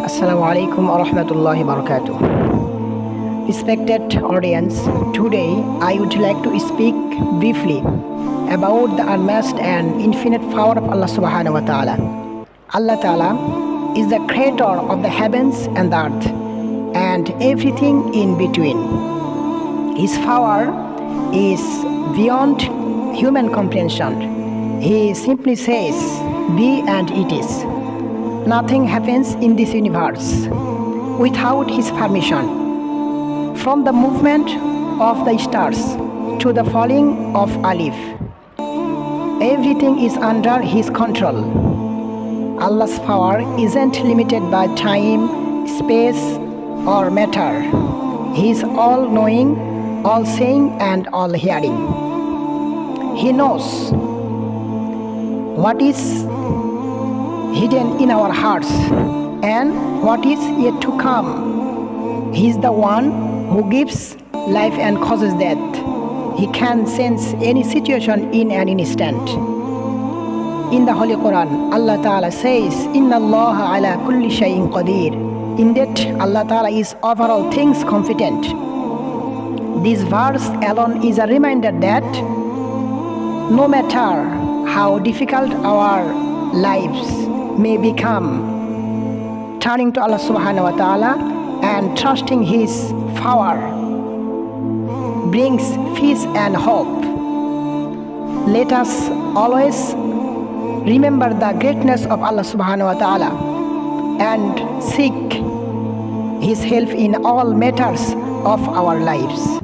Assalamu alaikum wa rahmatullahi wa barakatuh. Respected audience, today I would like to speak briefly about the unmatched and infinite power of Allah subhanahu wa ta'ala. Allah ta'ala is the creator of the heavens and the earth and everything in between. His power is beyond human comprehension. He simply says, be and it is. Nothing happens in this universe without His permission. From the movement of the stars to the falling of a leaf, everything is under His control. Allah's power isn't limited by time, space, or matter. He is all-knowing, all-seeing, and all-hearing. He knows what is hidden in our hearts and what is yet to come. He is the one who gives life and causes death. He can sense any situation in an instant. In the Holy Quran, Allah Ta'ala says, Inna Allah ala kulli shay'in qadir. Indeed, Allah Ta'ala is over all things competent. This verse alone is a reminder that no matter how difficult our lives may become, turning to Allah subhanahu wa ta'ala and trusting His power brings peace and hope. Let us always remember the greatness of Allah subhanahu wa ta'ala and seek His help in all matters of our lives.